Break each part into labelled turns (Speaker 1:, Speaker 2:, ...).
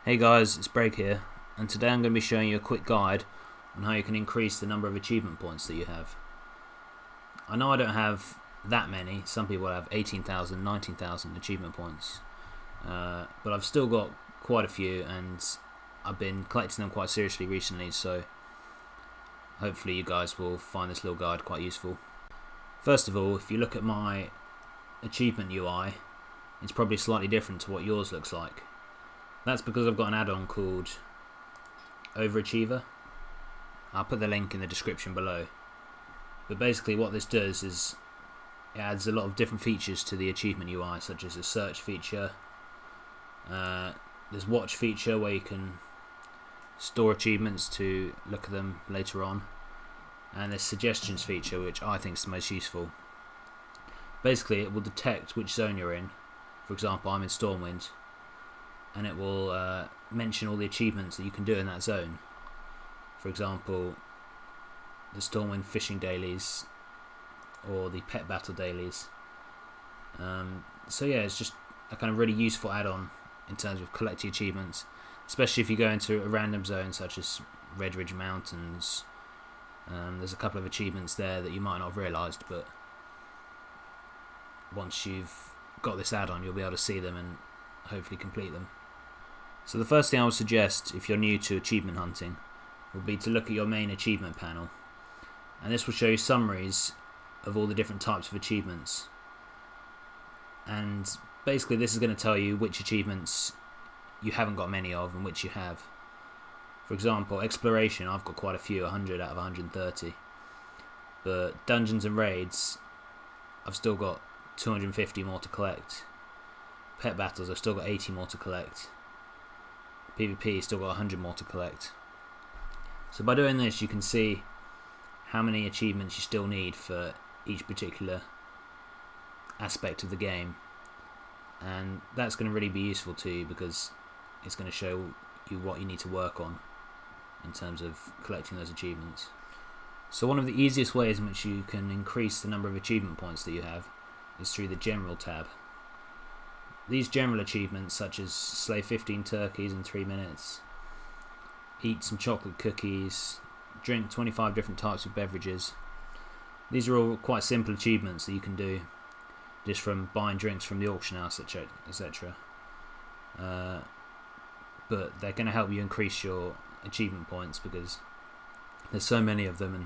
Speaker 1: Hey guys, it's Break here, and today I'm going to be showing you a quick guide on how you can increase the number of achievement points that you have. I know I don't have that many, some people have 18,000, 19,000 achievement points, but I've still got quite a few and I've been collecting them quite seriously recently, so hopefully you guys will find this little guide quite useful. First of all, if you look at my achievement UI, it's probably slightly different to what yours looks like. That's because I've got an add-on called Overachiever. I'll put the link in the description below. But basically what this does is it adds a lot of different features to the achievement UI, such as a search feature, there's watch feature where you can store achievements to look at them later on, and there's suggestions feature, which I think is the most useful. Basically it will detect which zone you're in. For example, I'm in Stormwind, and it will mention all the achievements that you can do in that zone. For example, the Stormwind fishing dailies or the pet battle dailies. So yeah, it's just a kind of really useful add-on in terms of collecting achievements, especially if you go into a random zone such as Red Ridge Mountains. There's a couple of achievements there that you might not have realised, but once you've got this add-on you'll be able to see them and hopefully complete them. So the first thing I would suggest if you're new to achievement hunting would be to look at your main achievement panel, and this will show you summaries of all the different types of achievements, and basically this is going to tell you which achievements you haven't got many of and which you have. For example, exploration, I've got quite a few, 100 out of 130, but dungeons and raids I've still got 250 more to collect. Pet battles I've still got 80 more to collect. PvP still got 100 more to collect. So by doing this you can see how many achievements you still need for each particular aspect of the game, and that's going to really be useful to you because it's going to show you what you need to work on in terms of collecting those achievements. So one of the easiest ways in which you can increase the number of achievement points that you have is through the General tab. These general achievements, such as slay 15 turkeys in 3 minutes, eat some chocolate cookies, drink 25 different types of beverages, these are all quite simple achievements that you can do just from buying drinks from the auction house, etc. But they're going to help you increase your achievement points because there's so many of them and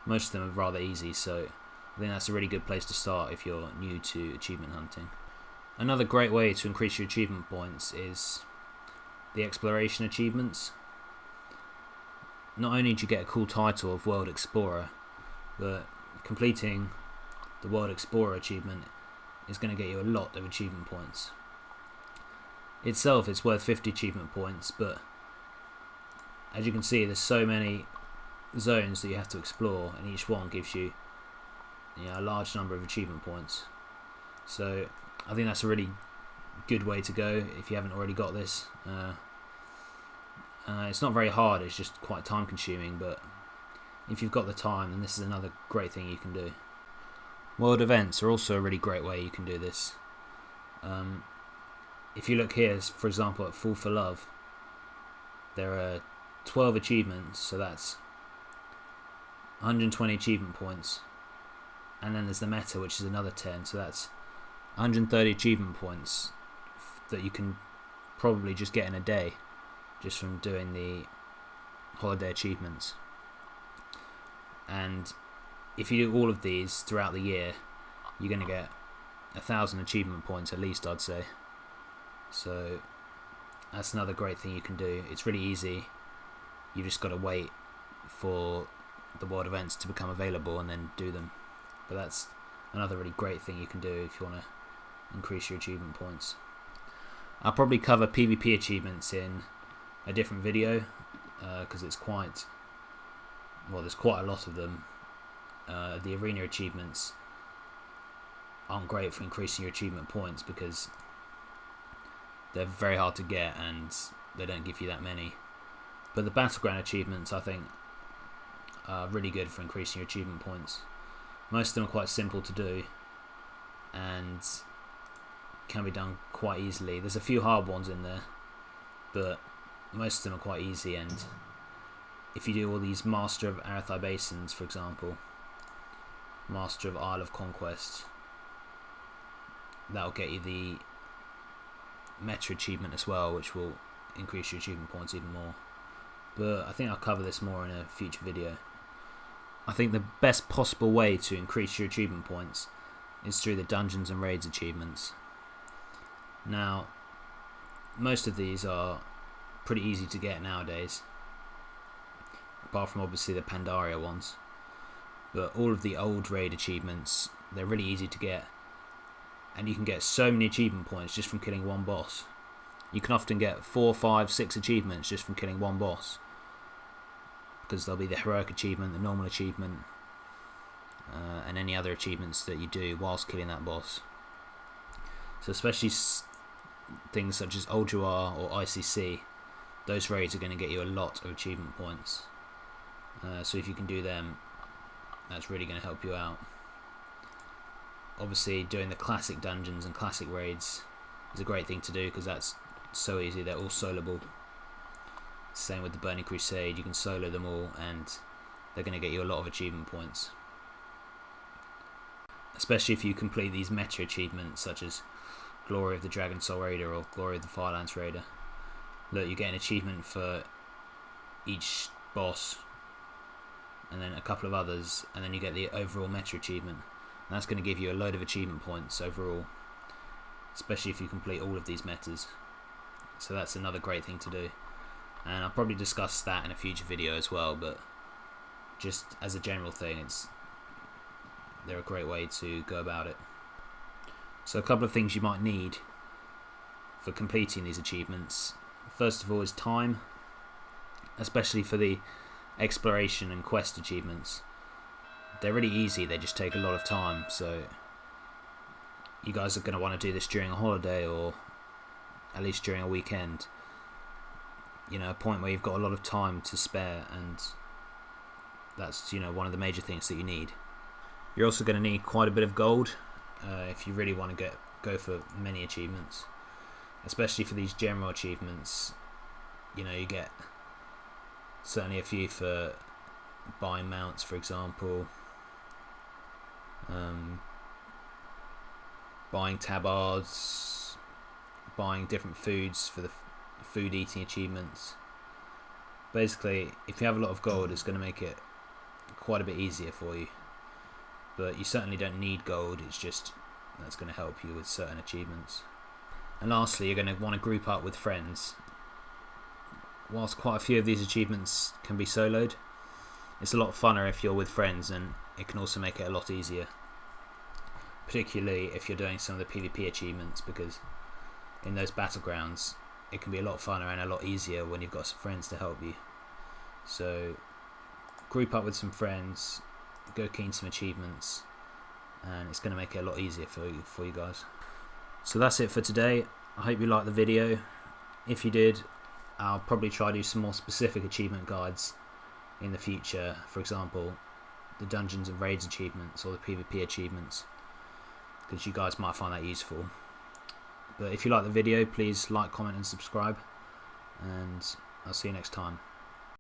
Speaker 1: most of them are rather easy, so I think that's a really good place to start if you're new to achievement hunting. Another great way to increase your achievement points is the exploration achievements. Not only do you get a cool title of World Explorer, but completing the World Explorer achievement is going to get you a lot of achievement points. Itself it's worth 50 achievement points, but as you can see there's so many zones that you have to explore, and each one gives you, a large number of achievement points. So I think that's a really good way to go if you haven't already got this. It's not very hard, it's just quite time consuming, but if you've got the time then this is another great thing you can do. World events are also a really great way you can do this. If you look here, for example, at Fall for Love, there are 12 achievements, so that's 120 achievement points, and then there's the meta, which is another 10, so that's 130 achievement points that you can probably just get in a day just from doing the holiday achievements. And if you do all of these throughout the year you're going to get 1,000 achievement points at least, I'd say. So that's another great thing you can do. It's really easy, you just got to wait for the world events to become available and then do them. But that's another really great thing you can do if you want to increase your achievement points. I'll probably cover PvP achievements in a different video because there's quite a lot of them. The arena achievements aren't great for increasing your achievement points because they're very hard to get and they don't give you that many. But the battleground achievements I think are really good for increasing your achievement points. Most of them are quite simple to do and can be done quite easily. There's a few hard ones in there, but most of them are quite easy, and if you do all these Master of Arathai Basins, for example, Master of Isle of Conquest, that'll get you the Meta achievement as well, which will increase your achievement points even more. But I think I'll cover this more in a future video. I think the best possible way to increase your achievement points is through the Dungeons and Raids achievements. Now, most of these are pretty easy to get nowadays, apart from obviously the Pandaria ones. But all of the old raid achievements, they're really easy to get, and you can get so many achievement points just from killing one boss. You can often get 4, 5, 6 achievements just from killing one boss, because there'll be the heroic achievement, the normal achievement, and any other achievements that you do whilst killing that boss. So especially things such as Ulduar or ICC, those raids are going to get you a lot of achievement points. So if you can do them, that's really going to help you out. Obviously doing the classic dungeons and classic raids is a great thing to do, because that's so easy, they're all soloable. Same with the Burning Crusade, you can solo them all and they're going to get you a lot of achievement points. Especially if you complete these meta achievements such as Glory of the Dragon Soul Raider or Glory of the Firelance Raider. Look, you get an achievement for each boss and then a couple of others, and then you get the overall meta achievement. And that's going to give you a load of achievement points overall, especially if you complete all of these metas. So that's another great thing to do, and I'll probably discuss that in a future video as well, but just as a general thing, they're a great way to go about it. So a couple of things you might need for completing these achievements. First of all is time, especially for the exploration and quest achievements. They're really easy, they just take a lot of time, so you guys are going to want to do this during a holiday, or at least during a weekend. You know, a point where you've got a lot of time to spare, and that's, you know, one of the major things that you need. You're also going to need quite a bit of gold if you really want to go for many achievements, especially for these general achievements. You know, you get certainly a few for buying mounts, for example, buying tabards, buying different foods for the food eating achievements. Basically, if you have a lot of gold, it's going to make it quite a bit easier for you. But you certainly don't need gold, it's just that's going to help you with certain achievements. And lastly, you're going to want to group up with friends. Whilst quite a few of these achievements can be soloed, it's a lot funner if you're with friends, and it can also make it a lot easier, particularly if you're doing some of the PvP achievements, because in those battlegrounds it can be a lot funner and a lot easier when you've got some friends to help you. So group up with some friends, go keen some achievements, and it's going to make it a lot easier for you guys. So that's it for today. I hope you liked the video. If you did, I'll probably try to do some more specific achievement guides in the future. For example, the Dungeons and Raids achievements or the PvP achievements, because you guys might find that useful. But if you like the video, please like, comment and subscribe, and I'll see you next time.